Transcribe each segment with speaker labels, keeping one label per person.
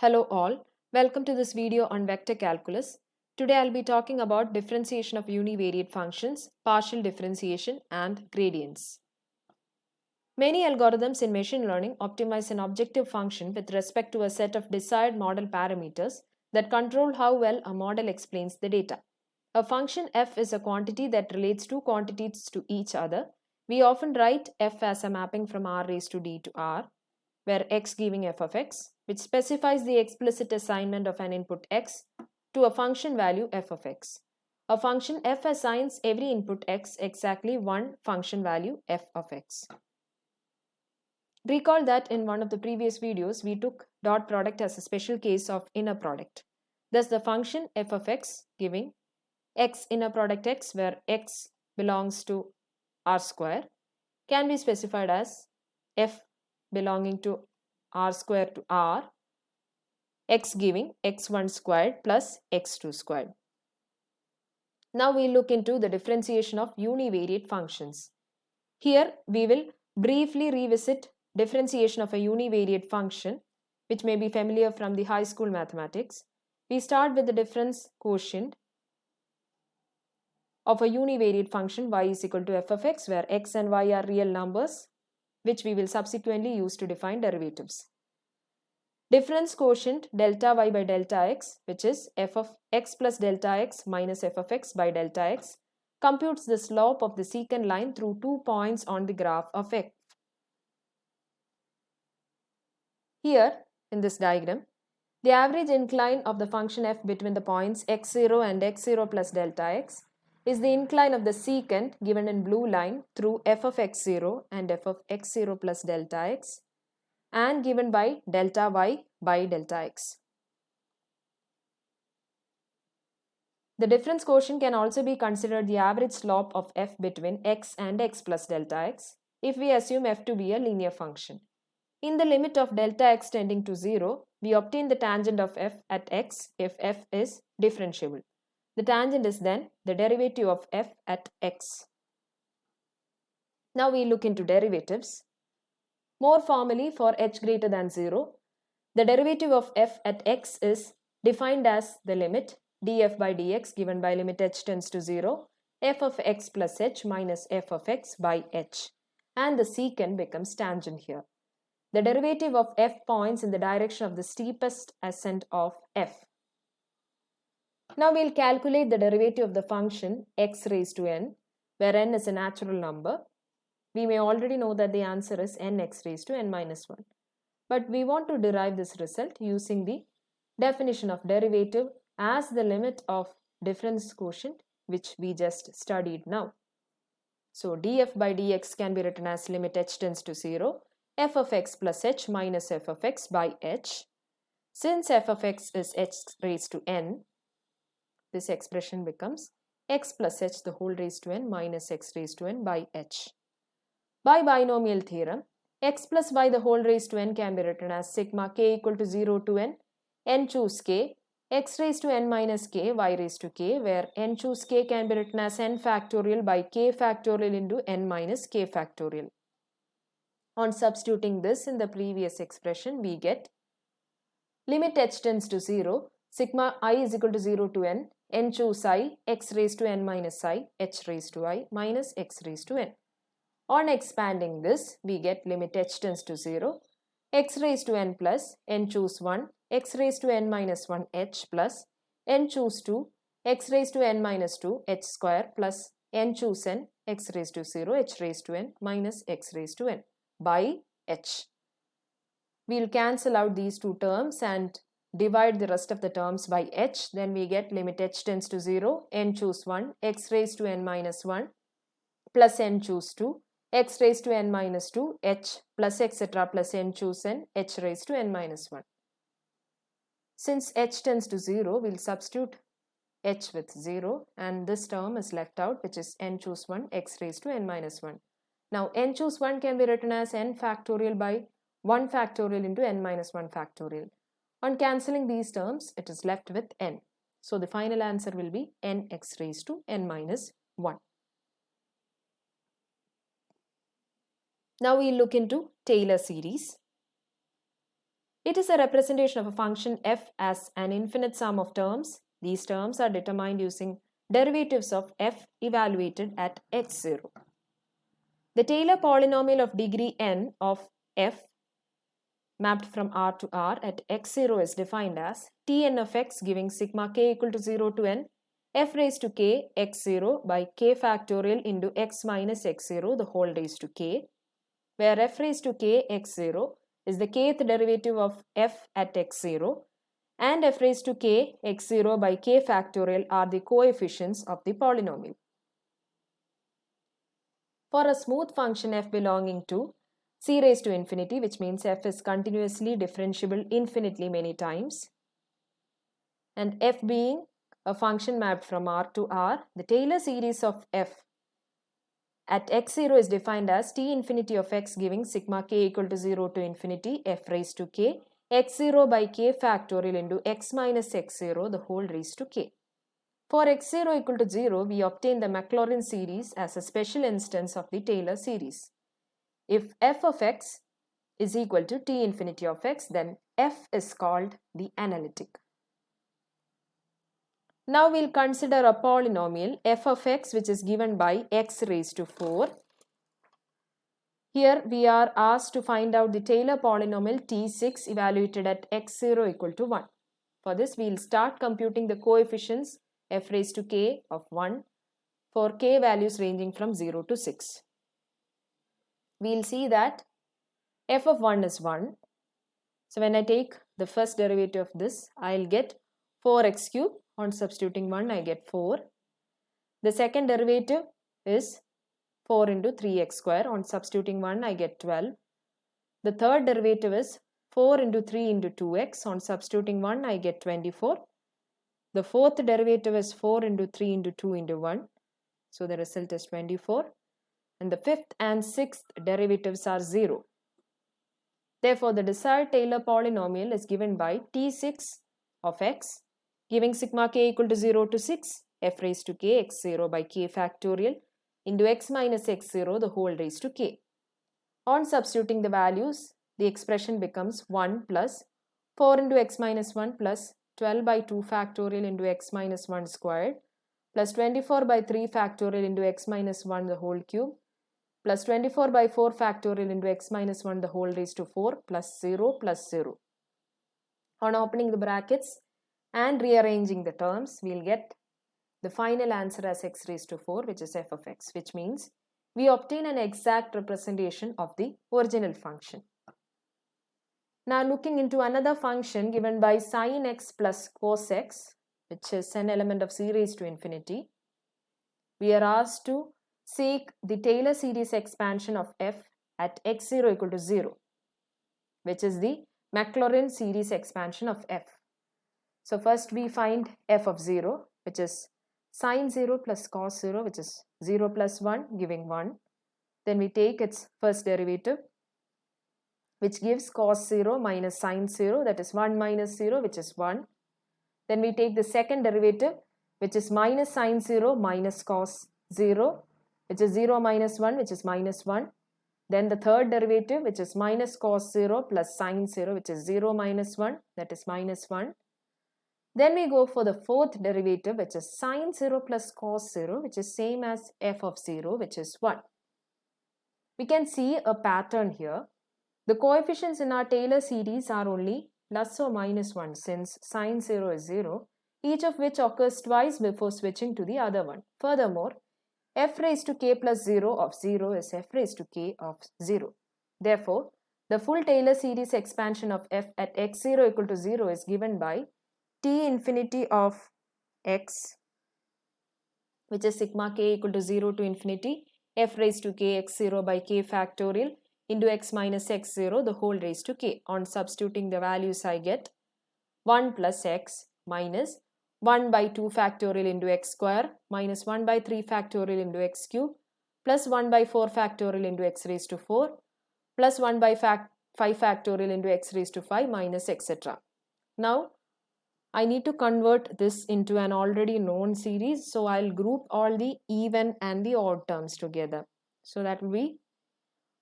Speaker 1: Hello all, welcome to this video on vector calculus. Today I'll be talking about differentiation of univariate functions, partial differentiation and gradients. Many algorithms in machine learning optimize an objective function with respect to a set of desired model parameters that control how well a model explains the data. A function f is a quantity that relates two quantities to each other. We often write f as a mapping from r raised to d to r, where x giving f of x, which specifies the explicit assignment of an input x to a function value f of x. A function f assigns every input x exactly one function value f of x. Recall that in one of the previous videos, we took dot product as a special case of inner product. Thus, the function f of x giving x inner product x, where x belongs to r square, can be specified as f belonging to r square to r, x giving x1 squared plus x2 squared. Now we look into the differentiation of univariate functions. Here we will briefly revisit differentiation of a univariate function, which may be familiar from the high school mathematics. We start with the difference quotient of a univariate function y is equal to f of x, where x and y are real numbers, which we will subsequently use to define derivatives. Difference quotient delta y by delta x, which is f of x plus delta x minus f of x by delta x, computes the slope of the secant line through 2 points on the graph of f. Here, in this diagram, the average incline of the function f between the points x0 and x0 plus delta x is the incline of the secant given in blue line through f of x0 and f of x0 plus delta x, and given by delta y by delta x. The difference quotient can also be considered the average slope of f between x and x plus delta x if we assume f to be a linear function. In the limit of delta x tending to 0, we obtain the tangent of f at x if f is differentiable. The tangent is then the derivative of f at x. Now we look into derivatives. More formally, for h greater than 0, the derivative of f at x is defined as the limit df by dx given by limit h tends to 0, f of x plus h minus f of x by h, and the secant becomes tangent here. The derivative of f points in the direction of the steepest ascent of f. Now we'll calculate the derivative of the function x raised to n, where n is a natural number. We may already know that the answer is nx raised to n minus 1. But we want to derive this result using the definition of derivative as the limit of difference quotient, which we just studied now. So df by dx can be written as limit h tends to 0, f of x plus h minus f of x by h. Since f of x is h raised to n, this expression becomes x plus h the whole raised to n minus x raised to n by h. By binomial theorem, x plus y the whole raised to n can be written as sigma k equal to 0 to n choose k, x raised to n minus k, y raised to k, where n choose k can be written as n factorial by k factorial into n minus k factorial. On substituting this in the previous expression, we get limit h tends to 0, sigma I is equal to 0 to n choose I, x raised to n minus I, h raised to I minus x raised to n. On expanding this, we get limit h tends to 0, x raised to n plus n choose 1, x raised to n minus 1 h plus n choose 2, x raised to n minus 2 h square plus n choose n, x raised to 0, h raised to n minus x raised to n by h. We'll cancel out these two terms and divide the rest of the terms by h. Then we get limit h tends to 0, n choose 1, x raised to n minus 1 plus n choose 2, x raised to n minus 2, h plus etc. plus n choose n, h raised to n minus 1. Since h tends to 0, we'll substitute h with 0 and this term is left out, which is n choose 1, x raised to n minus 1. Now n choose 1 can be written as n factorial by 1 factorial into n minus 1 factorial. On cancelling these terms, it is left with n. So the final answer will be nx raised to n minus 1. Now we look into Taylor series. It is a representation of a function f as an infinite sum of terms. These terms are determined using derivatives of f evaluated at x0. The Taylor polynomial of degree n of f mapped from R to R at x0 is defined as Tn of x giving sigma k equal to 0 to n f raised to k x0 by k factorial into x minus x0 the whole raised to k, where f raised to k x0 is the kth derivative of f at x0 and f raised to k x0 by k factorial are the coefficients of the polynomial. For a smooth function f belonging to c raised to infinity, which means f is continuously differentiable infinitely many times, and f being a function mapped from R to R, the Taylor series of f at x0 is defined as t infinity of x giving sigma k equal to 0 to infinity f raised to k x0 by k factorial into x minus x0 the whole raised to k. For x0 equal to 0, we obtain the Maclaurin series as a special instance of the Taylor series. If f of x is equal to t infinity of x, then f is called the analytic. Now we'll consider a polynomial f of x which is given by x raised to 4. Here we are asked to find out the Taylor polynomial T6 evaluated at x0 equal to 1. For this we'll start computing the coefficients f raised to k of 1 for k values ranging from 0 to 6. We'll see that f of 1 is 1. So when I take the first derivative of this, I'll get 4x cube. On substituting 1, I get 4. The second derivative is 4 into 3x square. On substituting 1, I get 12. The third derivative is 4 into 3 into 2x. On substituting 1, I get 24. The fourth derivative is 4 into 3 into 2 into 1. So the result is 24. And the fifth and sixth derivatives are 0. Therefore, the desired Taylor polynomial is given by T6 of x giving sigma k equal to 0 to 6 f raised to k x0 by k factorial into x minus x0 the whole raised to k. On substituting the values, the expression becomes 1 plus 4 into x minus 1 plus 12 by 2 factorial into x minus 1 squared plus 24 by 3 factorial into x minus 1 the whole cube plus 24 by 4 factorial into x minus 1 the whole raised to 4 plus 0 plus 0. On opening the brackets and rearranging the terms, we'll get the final answer as x raised to 4, which is f of x, which means we obtain an exact representation of the original function. Now looking into another function given by sin x plus cos x, which is an element of c raised to infinity, we are asked to seek the Taylor series expansion of f at x0 equal to 0, which is the Maclaurin series expansion of f. So first we find f of 0, which is sin 0 plus cos 0, which is 0 plus 1 giving 1. Then we take its first derivative, which gives cos 0 minus sin 0, that is 1 minus 0, which is 1. Then we take the second derivative, which is minus sin 0 minus cos 0, which is 0 minus 1, which is minus 1. Then the third derivative, which is minus cos 0 plus sin 0, which is 0 minus 1, that is minus 1. Then we go for the fourth derivative, which is sin 0 plus cos 0, which is same as f of 0, which is 1. We can see a pattern here. The coefficients in our Taylor series are only plus or minus 1 since sin 0 is 0, each of which occurs twice before switching to the other one. Furthermore, f raised to k plus 0 of 0 is f raised to k of 0. Therefore, the full Taylor series expansion of f at x0 equal to 0 is given by t infinity of x, which is sigma k equal to 0 to infinity f raised to k x0 by k factorial into x minus x0 the whole raised to k. On substituting the values, I get 1 plus x minus 1 by 2 factorial into x square minus 1 by 3 factorial into x cube plus 1 by 4 factorial into x raised to 4 plus 1 by 5 factorial into x raised to 5 minus etc. Now, I need to convert this into an already known series, so I'll group all the even and the odd terms together. So that will be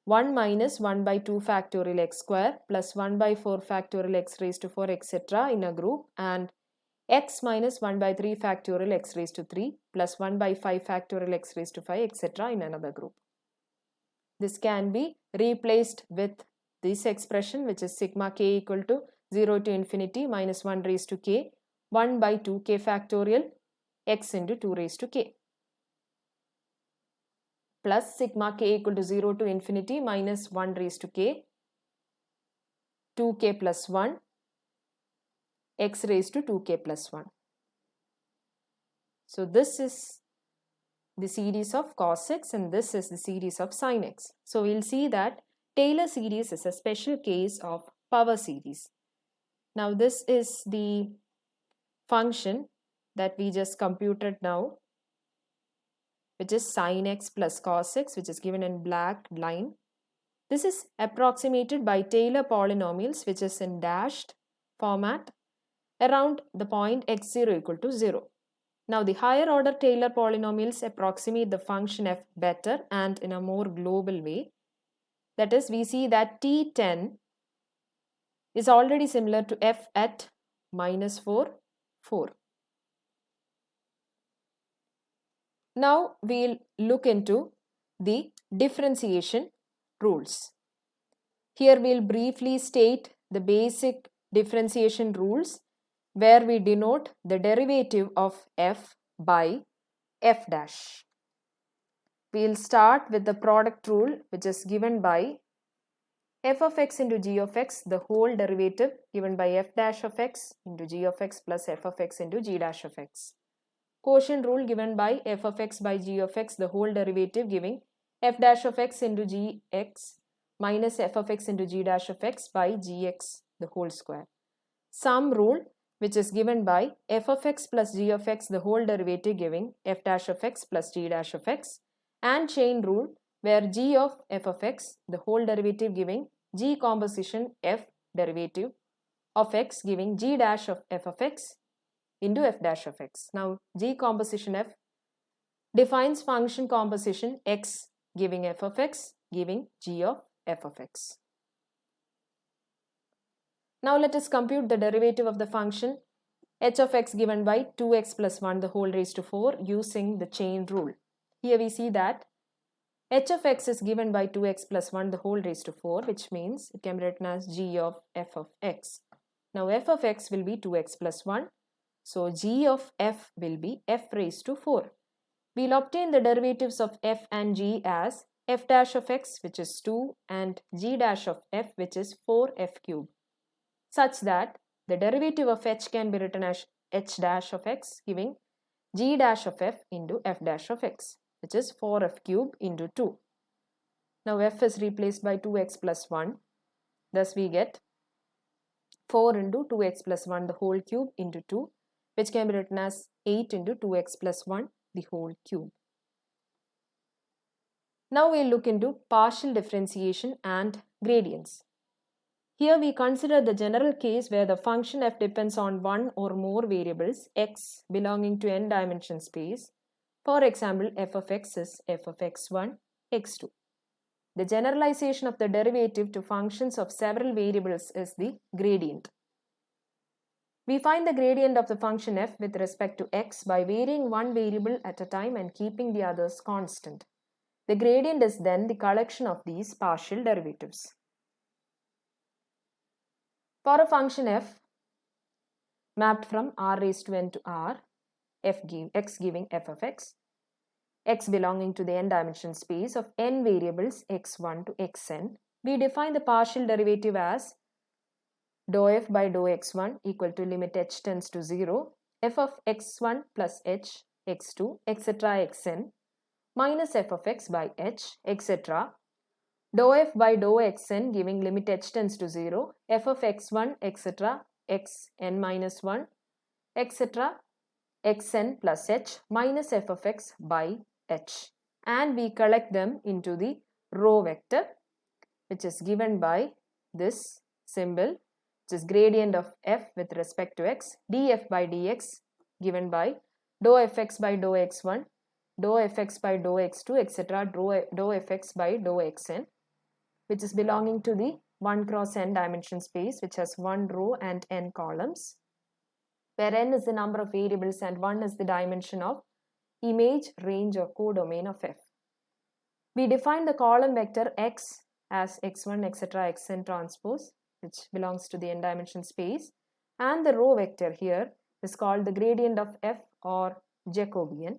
Speaker 1: 1 minus 1 by 2 factorial x square plus 1 by 4 factorial x raised to 4 etc. in a group, and x minus 1 by 3 factorial x raised to 3 plus 1 by 5 factorial x raised to 5 etc. in another group. This can be replaced with this expression, which is sigma k equal to 0 to infinity minus 1 raised to k 1 by 2k factorial x into 2 raised to k plus sigma k equal to 0 to infinity minus 1 raised to k 2k plus 1 x raised to 2k plus 1. So this is the series of cos x and this is the series of sin x. So we'll see that Taylor series is a special case of power series. Now this is the function that we just computed now, which is sin x plus cos x, which is given in black line. This is approximated by Taylor polynomials, which is in dashed format around the point x0 equal to 0. Now the higher order Taylor polynomials approximate the function f better and in a more global way. That is, we see that T10 is already similar to f at minus 4, 4. Now we'll look into the differentiation rules. Here we'll briefly state the basic differentiation rules where we denote the derivative of f by f dash. We'll start with the product rule, which is given by f of x into g of x, the whole derivative given by f dash of x into g of x plus f of x into g dash of x. Quotient rule given by f of x by g of x, the whole derivative giving f dash of x into gx minus f of x into g dash of x by gx, the whole square. Sum rule, which is given by f of x plus g of x, the whole derivative giving f dash of x plus g dash of x, and chain rule, where g of f of x, the whole derivative giving g composition f derivative of x giving g dash of f of x into f dash of x. Now g composition f defines function composition x giving f of x giving g of f of x. Now let us compute the derivative of the function h of x given by 2x plus 1 the whole raised to 4 using the chain rule. Here we see that h of x is given by 2x plus 1 the whole raised to 4, which means it can be written as g of f of x. Now f of x will be 2x plus 1. So g of f will be f raised to 4. We'll obtain the derivatives of f and g as f dash of x, which is 2, and g dash of f, which is 4f cube, such that the derivative of h can be written as h dash of x giving g dash of f into f dash of x, which is 4f cube into 2. Now f is replaced by 2x plus 1. Thus we get 4 into 2x plus 1 the whole cube into 2, which can be written as 8 into 2x plus 1 the whole cube. Now we'll look into partial differentiation and gradients. Here we consider the general case where the function f depends on one or more variables x belonging to n dimension space. For example, f of x is f of x1, x2. The generalization of the derivative to functions of several variables is the gradient. We find the gradient of the function f with respect to x by varying one variable at a time and keeping the others constant. The gradient is then the collection of these partial derivatives. For a function f mapped from r raised to n to r, x giving f of x belonging to the n dimension space of n variables x1 to xn, we define the partial derivative as dou f by dou x1 equal to limit h tends to 0, f of x1 plus h, x2, etc. xn minus f of x by h, etc. Dou f by dou xn giving limit h tends to 0, f of x1, etc. xn minus 1, etc. xn plus h minus f of x by h. And we collect them into the row vector, which is given by this symbol, which is gradient of f with respect to x, df by dx given by dou fx by dou x1, dou fx by dou x2, etc. dou fx by dou xn. which is belonging to the 1 cross n dimension space, which has 1 row and n columns, where n is the number of variables and 1 is the dimension of image, range or codomain of F. We define the column vector x as x1, etc., xn transpose, which belongs to the n dimension space, and the row vector here is called the gradient of F or Jacobian.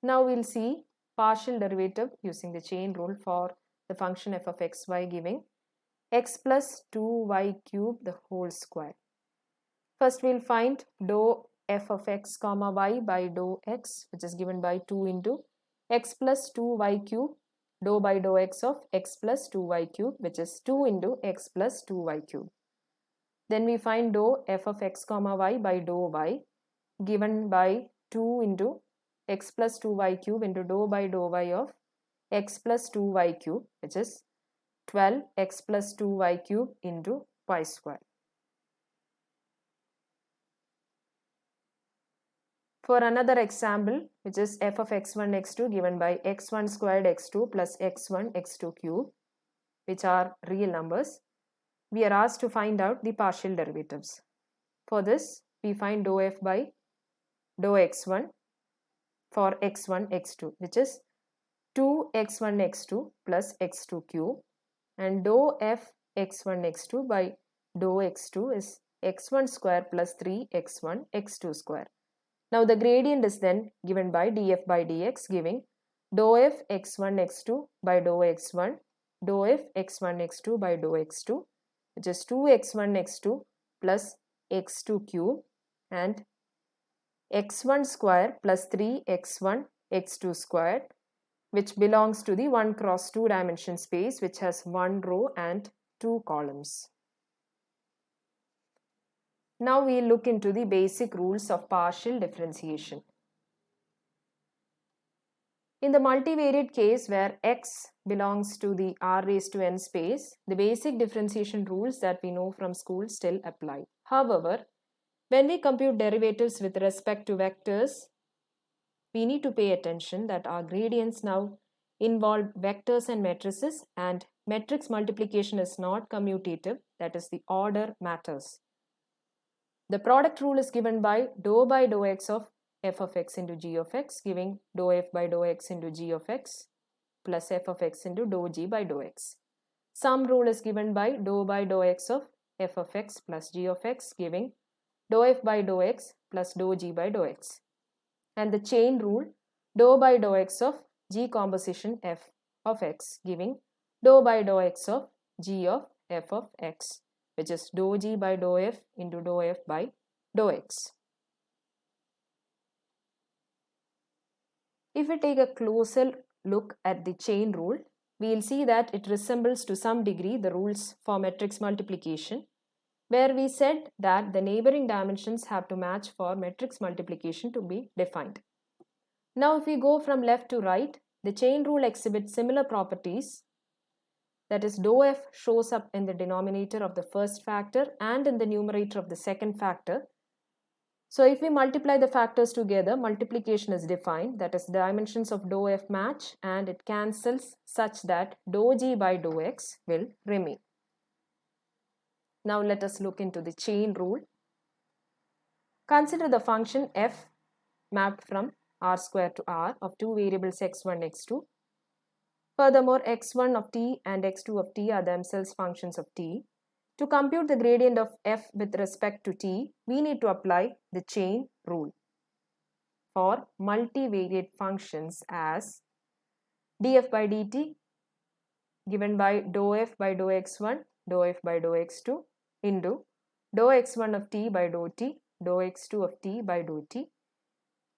Speaker 1: Now we'll see partial derivative using the chain rule for the function f of xy giving x plus 2y cube the whole square. First we'll find dou f of x comma y by dou x, which is given by 2 into x plus 2y cube dou by dou x of x plus 2y cube, which is 2 into x plus 2y cube. Then we find dou f of x comma y by dou y, given by 2 into x plus 2y cube into dou by dou y of x plus 2y cube, which is 12 x plus 2y cube into y square. For another example, which is f of x1 x2 given by x1 squared x2 plus x1 x2 cube, which are real numbers, we are asked to find out the partial derivatives. For this, we find dou f by dou x1 for x1 x2, which is 2 x1 x2 plus x2 cube, and dou f x1 x2 by dou x2 is x1 square plus 3 x1 x2 square. Now the gradient is then given by df by dx, giving dou f x1 x2 by dou x1, dou f x1 x2 by dou x2, which is 2 x1 x2 plus x2 cube, and x1 square plus 3 x1 x2 squared, which belongs to the 1 cross 2 dimension space, which has 1 row and 2 columns. Now we look into the basic rules of partial differentiation. In the multivariate case where x belongs to the r raised to n space, the basic differentiation rules that we know from school still apply. However, when we compute derivatives with respect to vectors, we need to pay attention that our gradients now involve vectors and matrices, and matrix multiplication is not commutative, that is, the order matters. The product rule is given by dou x of f of x into g of x, giving dou f by dou x into g of x plus f of x into dou g by dou x. Sum rule is given by dou x of f of x plus g of x, giving dou f by dou x plus dou g by dou x. And the chain rule, dou x of g composition f of x, giving dou x of g of f of x, which is dou g by dou f into dou f by dou x. If we take a closer look at the chain rule, we will see that it resembles to some degree the rules for matrix multiplication, where we said that the neighboring dimensions have to match for matrix multiplication to be defined. Now if we go from left to right, the chain rule exhibits similar properties. That is, dou f shows up in the denominator of the first factor and in the numerator of the second factor. So if we multiply the factors together, multiplication is defined, that is, the dimensions of dou f match and it cancels such that dou g by dou x will remain. Now let us look into the chain rule. Consider the function f mapped from r square to r of two variables x1, x2. Furthermore, x1 of t and x2 of t are themselves functions of t. To compute the gradient of f with respect to t, we need to apply the chain rule for multivariate functions as df by dt given by dou f by dou x1, dou f by dou x2 into dou x1 of t by dou t, dou x2 of t by dou t,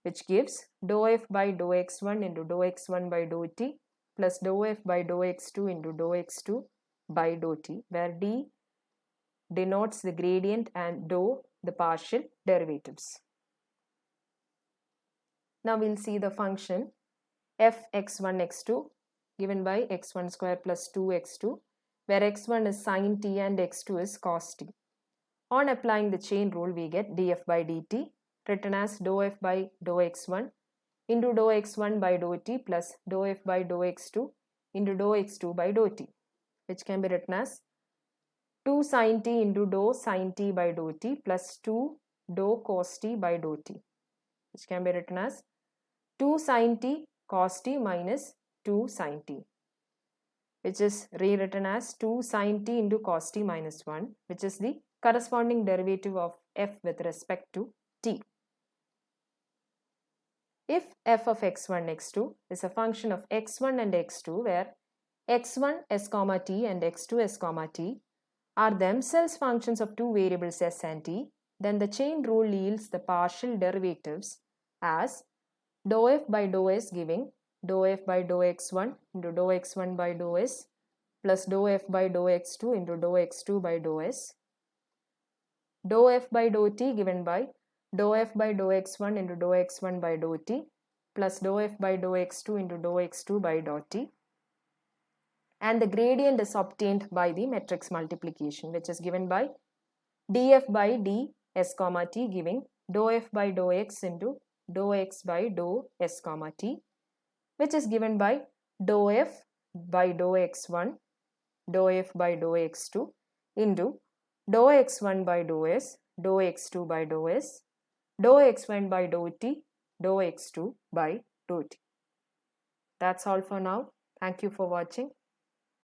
Speaker 1: which gives dou f by dou x1 into dou x1 by dou t plus dou f by dou x2 into dou x2 by dou t, where d denotes the gradient and dou the partial derivatives. Now we'll see the function f x1 x2 given by x1 square plus 2x2, where x1 is sin t and x2 is cos t. On applying the chain rule, we get df by dt written as dou f by dou x1 into dou x1 by dou t plus dou f by dou x2 into dou x2 by dou t, which can be written as 2 sin t into dou sin t by dou t plus 2 dou cos t by dou t, which can be written as 2 sin t cos t minus 2 sin t, which is rewritten as 2 sin t into cos t minus 1, which is the corresponding derivative of f with respect to t. If f of x1, x2 is a function of x1 and x2 where x1 s comma t and x2 s comma t are themselves functions of two variables s and t, then the chain rule yields the partial derivatives as dou f by dou s giving dou f by dou x1 into dou x1 by dou s plus dou f by dou x2 into dou x2 by dou s, dou f by dou t given by dou f by dou x1 into dou x1 by dou t plus dou f by dou x2 into dou x2 by dou t, and the gradient is obtained by the matrix multiplication, which is given by df by d s comma t giving dou f by dou x into dou x by dou s comma t, which is given by dou f by dou x1, dou f by dou x2 into dou x1 by dou s, dou x2 by dou s, dou x1 by dou t, dou x2 by dou t. That's all for now. Thank you for watching.